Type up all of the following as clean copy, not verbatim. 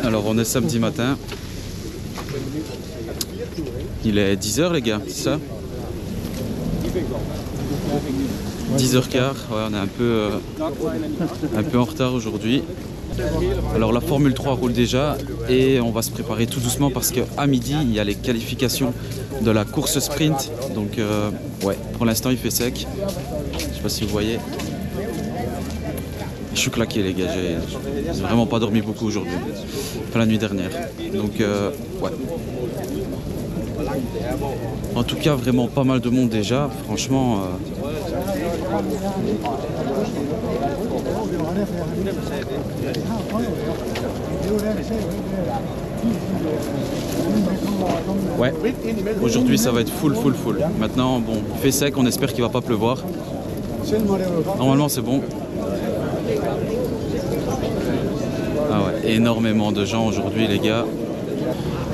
Alors on est samedi matin. Il est 10 h les gars, c'est ça? 10h15, ouais, on est un peu en retard aujourd'hui. Alors la Formule 3 roule déjà et on va se préparer tout doucement parce qu'à midi il y a les qualifications de la course sprint. Donc ouais, pour l'instant il fait sec. Je sais pas si vous voyez. Je suis claqué les gars, j'ai vraiment pas dormi beaucoup aujourd'hui. Enfin la nuit dernière. Donc ouais. En tout cas vraiment pas mal de monde déjà, franchement. Ouais, aujourd'hui ça va être full. Maintenant bon, il fait sec, on espère qu'il va pas pleuvoir. Normalement c'est bon. Ah ouais, énormément de gens aujourd'hui les gars.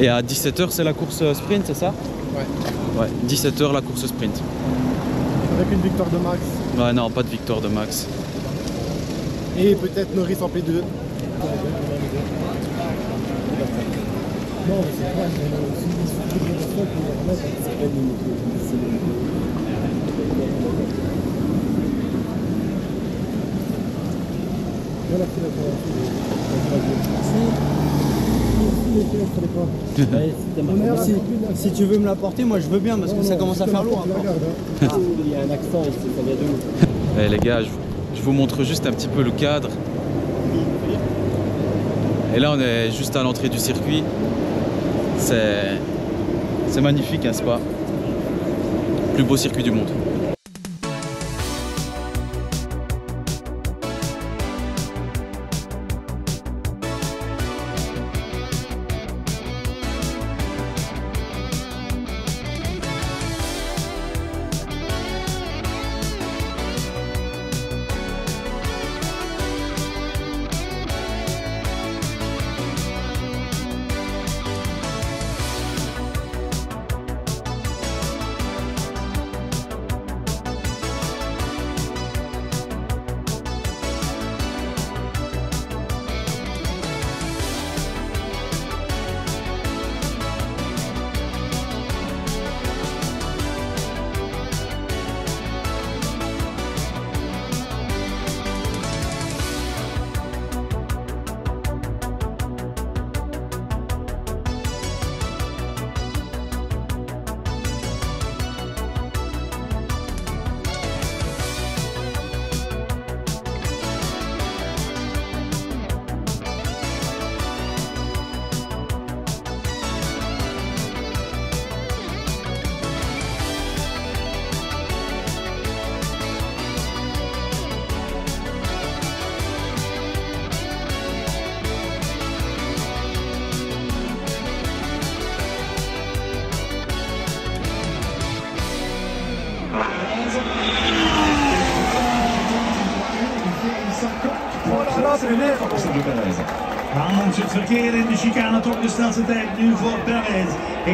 Et à 17 h c'est la course sprint, c'est ça? Ouais, 17 h la course sprint. Avec une victoire de Max. Ouais, non, pas de victoire de Max. Et peut-être Norris en P2. Non, c'est pas Si tu veux me l'apporter, moi je veux bien parce que ça commence à faire lourd. Il y a un accent ici, ça vient de où? Les gars, je vous montre juste un petit peu le cadre. Et là on est juste à l'entrée du circuit. C'est magnifique un Spa. Plus beau circuit du monde. Namens het verkeer in de chicane top de snelste tijd nu voor Perez. 1:50.303.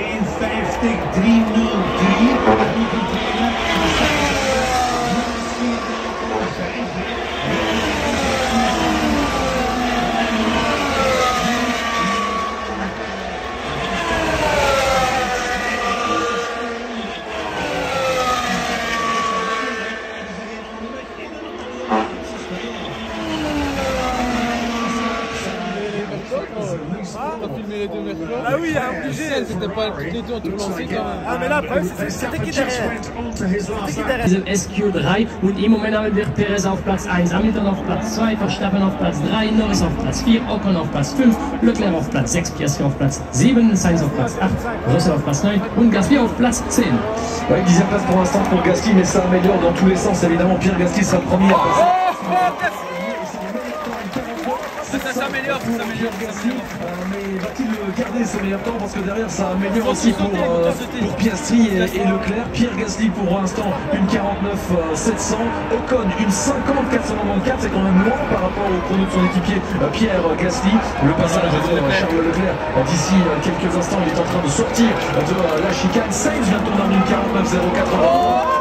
Ah oui, obligé, c'était pas les deux en tout lancé quand même. Ah mais là après, c'était qui derrière? Diesem SQ3 und im Moment haben wir Perez auf Platz 1, Hamilton auf Platz 2, Verstappen auf Platz 3, Norris auf Platz 4, Ocon auf Platz 5, Leclerc auf Platz 6, Piastri auf Platz 7, Sainz auf Platz 8, Russell auf Platz 9 und Gasly auf Platz 10. Ouais, 10e place pour l'instant pour Gasly, mais ça améliore dans tous les sens. Évidemment, Pierre Gasly sera le premier à passer. Ça s'améliore, Gasly, mais va-t-il garder ses meilleurs temps? Parce que derrière ça améliore aussi pour Piastri et Leclerc. Pierre Gasly pour l'instant une 49.700, Ocon une 50.494, c'est quand même loin par rapport au chrono de son équipier Pierre Gasly. Le passage de Charles Leclerc d'ici quelques instants, il est en train de sortir de la chicane. Sainz vient de tourner une 49.080.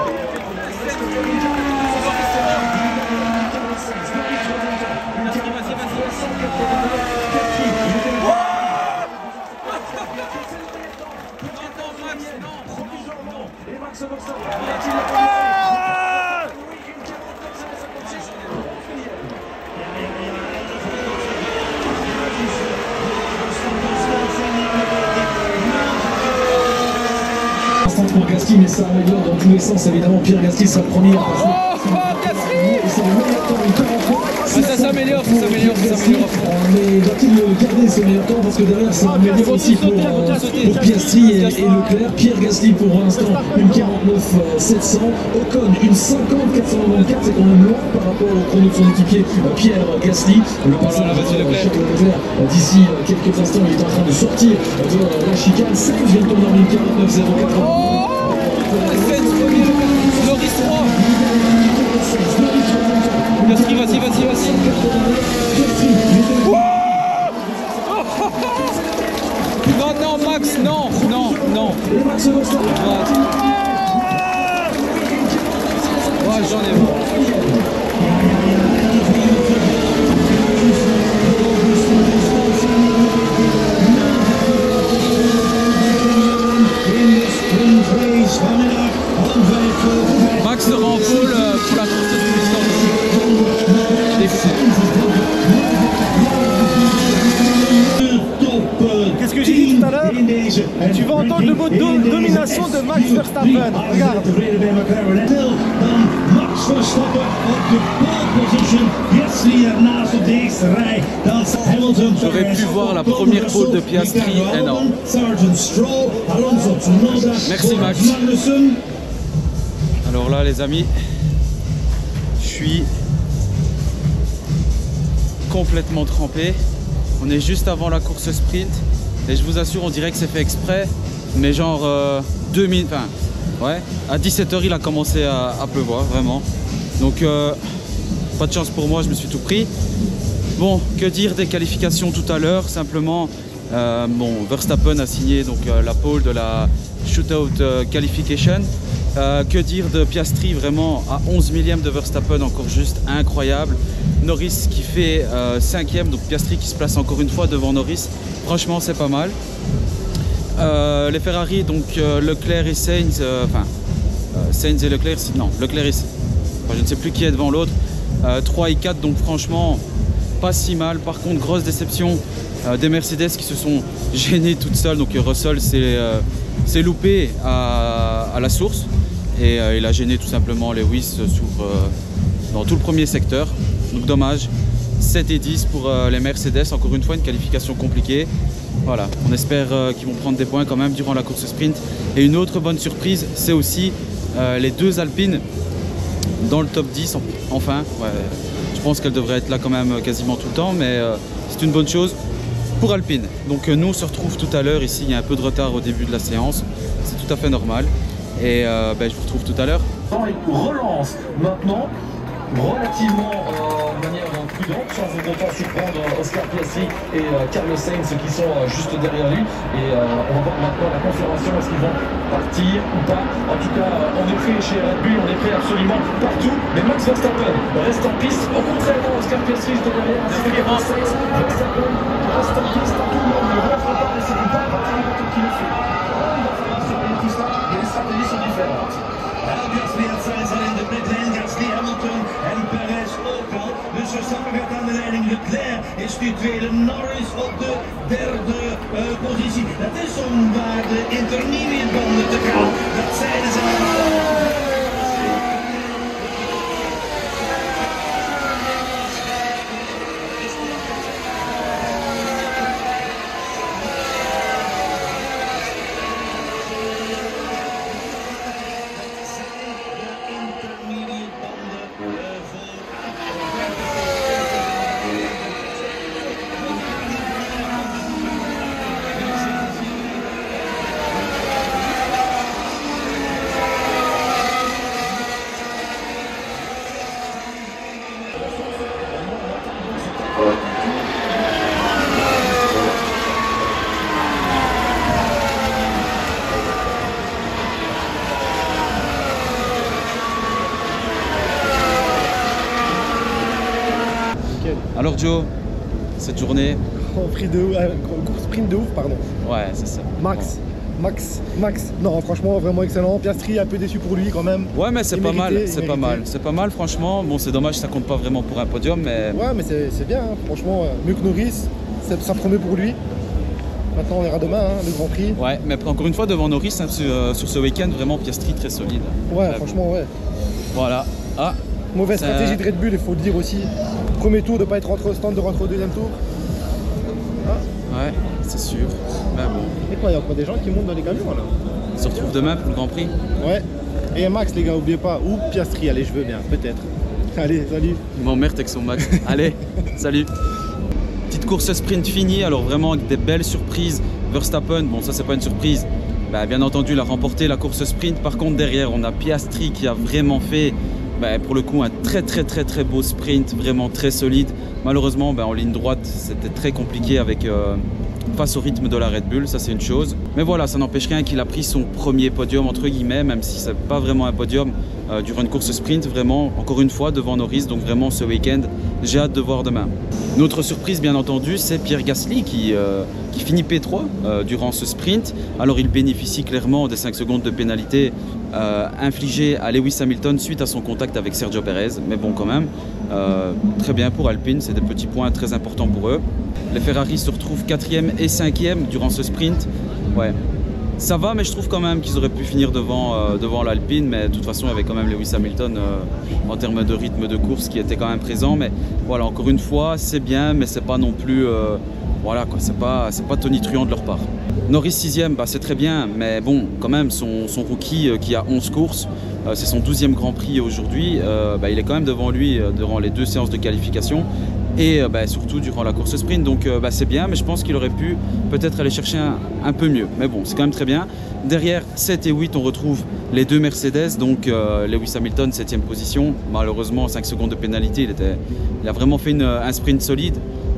Gasly, mais ça améliore dans tous les sens. Évidemment, Pierre Gasly sera le premier à passer. Ça s'améliore, ça s'améliore. Mais va-t-il garder ce meilleur temps? Parce que derrière, ça améliore aussi pour Piastri et Leclerc. Pierre Gasly pour l'instant une 49-700. Ocon une 50-494, c'est quand même loin par rapport au chrono de son équipier Pierre Gasly. Le passage Charles Leclerc d'ici quelques instants, il est en train de sortir de la chicane. Sainz vient de tomber en 49-080. Norris 3. Piastri, vas-y. Non, Max, non. Ouais, j'en ai marre. Max sera en pôle pour la course de Qu'est-ce que j'ai dit tout à l'heure? Tu vas entendre le mot domination de Max Verstappen. Regarde. Max Verstappen op de pole position. Piastri ernaast op de eerste rij. Dan Hamilton. J'aurais pu voir la première pole de Piastri énorme. Merci Max. Alors là les amis, je suis complètement trempé. On est juste avant la course sprint et je vous assure on dirait que c'est fait exprès, mais genre 2 minutes, enfin ouais, à 17 h il a commencé à pleuvoir vraiment. Donc pas de chance pour moi, je me suis tout pris. Bon, que dire des qualifications tout à l'heure, simplement bon, Verstappen a signé donc la pole de la shootout qualification. Que dire de Piastri, vraiment à 11 millième de Verstappen, encore juste incroyable. Norris qui fait 5e, donc Piastri qui se place encore une fois devant Norris. Franchement, c'est pas mal. Les Ferrari, donc Leclerc et Sainz, Sainz et Leclerc, non, Leclerc et je ne sais plus qui est devant l'autre. 3 et 4, donc franchement, pas si mal. Par contre, grosse déception des Mercedes qui se sont gênés toutes seules. Donc Russell s'est loupé à la source. Et il a gêné tout simplement Lewis dans tout le premier secteur. Donc dommage, 7 et 10 pour les Mercedes, encore une fois une qualification compliquée. Voilà, on espère qu'ils vont prendre des points quand même durant la course sprint. Et une autre bonne surprise, c'est aussi les deux Alpines dans le top 10. Enfin, ouais, je pense qu'elles devraient être là quand même quasiment tout le temps, mais c'est une bonne chose pour Alpine. Donc nous on se retrouve tout à l'heure. Ici il y a un peu de retard au début de la séance, c'est tout à fait normal. Et je vous retrouve tout à l'heure. Relance maintenant, relativement de manière prudente, sans autant surprendre Oscar Piastri et Carlos Sainz qui sont juste derrière lui. Et on va voir maintenant la confirmation, est-ce qu'ils vont partir ou pas. En tout cas, on est prêt chez Red Bull, on est prêt absolument partout. Mais Max Verstappen reste en piste, au contraire, Oscar Piastri juste derrière. Sainz, Verstappen reste en piste, tout le monde ne rentre pas, mais c'est pas partout qui le fait. Tout ça, mais les stratégies sont différentes. Gasly had Sainz al in de pitlane, Gasly, Hamilton en Perez ook al. Dus Verstappen gaat aan de leiding, Leclerc is nu tweede, Norris op de derde positie. Dat is om waar de intermediate banden te gaan. Dat zeiden ze allemaal. Alors Joe, cette journée? Course sprint de ouf, pardon. Ouais, c'est ça. Max. Non, franchement, vraiment excellent. Piastri, un peu déçu pour lui quand même. Ouais, mais c'est pas mal, c'est pas mal, franchement. Bon, c'est dommage, ça compte pas vraiment pour un podium, mais... Ouais, mais c'est bien, hein. Franchement, mieux que Norris, ça promet pour lui. Maintenant, on verra demain, hein, le Grand Prix. Ouais, mais encore une fois, devant Norris, hein, sur ce week-end, vraiment Piastri très solide. Ouais, franchement, ouais. Voilà. Ah, mauvaise stratégie de Red Bull, il faut le dire aussi. Premier tour, de ne pas être rentré au stand, de rentrer au deuxième tour. Ah. Ouais, c'est sûr. Mais bon. Et quoi, il y a encore des gens qui montent dans les camions là. On se retrouve demain pour le Grand Prix. Ouais. Et Max, les gars, n'oubliez pas. Ou Piastri, allez, je veux bien, peut-être. Allez, salut. Il m'emmerde avec son Max. Allez, salut. Petite course sprint finie, alors vraiment avec des belles surprises. Verstappen, bon ça c'est pas une surprise, bah, bien entendu il a remporté la course sprint. Par contre derrière on a Piastri qui a vraiment fait pour le coup un très beau sprint, vraiment très solide. Malheureusement en ligne droite c'était très compliqué avec face au rythme de la Red Bull, ça c'est une chose. Mais voilà, ça n'empêche rien qu'il a pris son premier podium entre guillemets, même si c'est pas vraiment un podium durant une course sprint, vraiment encore une fois devant Norris. Donc vraiment ce week-end j'ai hâte de voir demain. Une autre surprise bien entendu, c'est Pierre Gasly qui finit P3 durant ce sprint. Alors il bénéficie clairement des 5 secondes de pénalité infligées à Lewis Hamilton suite à son contact avec Sergio Perez. Mais bon quand même, très bien pour Alpine, c'est des petits points très importants pour eux. Les Ferrari se retrouvent 4e et 5e durant ce sprint. Ouais, ça va, mais je trouve quand même qu'ils auraient pu finir devant l'Alpine. Mais de toute façon, il y avait quand même Lewis Hamilton en termes de rythme de course qui était quand même présent. Mais voilà, encore une fois, c'est bien, mais c'est pas non plus... voilà quoi, c'est pas tonitruant de leur part. Norris 6e, c'est très bien, mais bon, quand même, son rookie qui a 11 courses, c'est son 12e Grand Prix aujourd'hui, il est quand même devant lui durant les 2 séances de qualification. Et surtout durant la course sprint, donc c'est bien, mais je pense qu'il aurait pu peut-être aller chercher un peu mieux. Mais bon, c'est quand même très bien. Derrière 7 et 8, on retrouve les 2 Mercedes, donc Lewis Hamilton 7e position. Malheureusement, 5 secondes de pénalité, il a vraiment fait un sprint solide.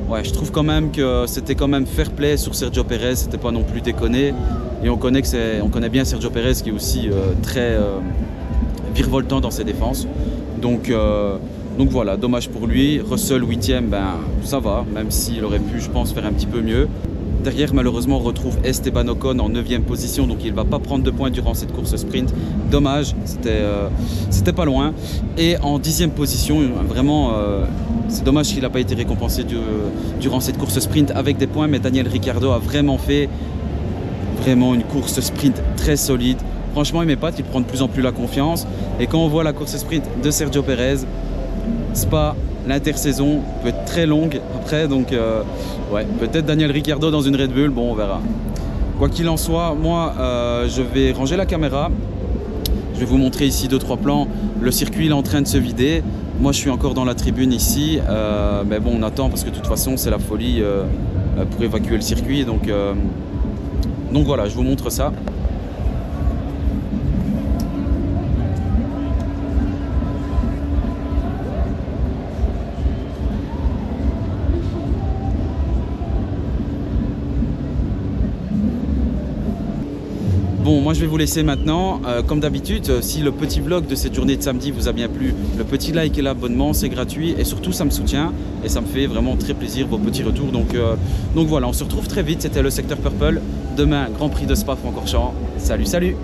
Ouais, je trouve quand même que c'était quand même fair play sur Sergio Perez, c'était pas non plus déconné. Et on connaît bien Sergio Perez qui est aussi très virevoltant dans ses défenses. Donc voilà, dommage pour lui. Russell 8e, ça va, même s'il aurait pu, je pense, faire un petit peu mieux. Derrière, malheureusement, on retrouve Esteban Ocon en 9e position, donc il ne va pas prendre de points durant cette course sprint. Dommage, c'était pas loin. Et en 10e position, vraiment, c'est dommage qu'il n'a pas été récompensé durant cette course sprint avec des points, mais Daniel Ricciardo a vraiment fait une course sprint très solide. Franchement, il m'épate, il prend de plus en plus la confiance. Et quand on voit la course sprint de Sergio Perez, Spa, l'intersaison peut être très longue après, donc ouais, peut-être Daniel Ricciardo dans une Red Bull, bon on verra. Quoi qu'il en soit, moi je vais ranger la caméra, je vais vous montrer ici 2-3 plans. Le circuit il est en train de se vider, moi je suis encore dans la tribune ici, mais bon on attend parce que de toute façon c'est la folie pour évacuer le circuit, donc voilà, je vous montre ça. Bon, moi je vais vous laisser maintenant. Comme d'habitude, si le petit vlog de cette journée de samedi vous a bien plu, le petit like et l'abonnement, c'est gratuit et surtout ça me soutient et ça me fait vraiment très plaisir vos petits retours. Donc voilà, on se retrouve très vite. C'était le secteur Purple. Demain, Grand Prix de Spa-Francorchamps. Salut, salut!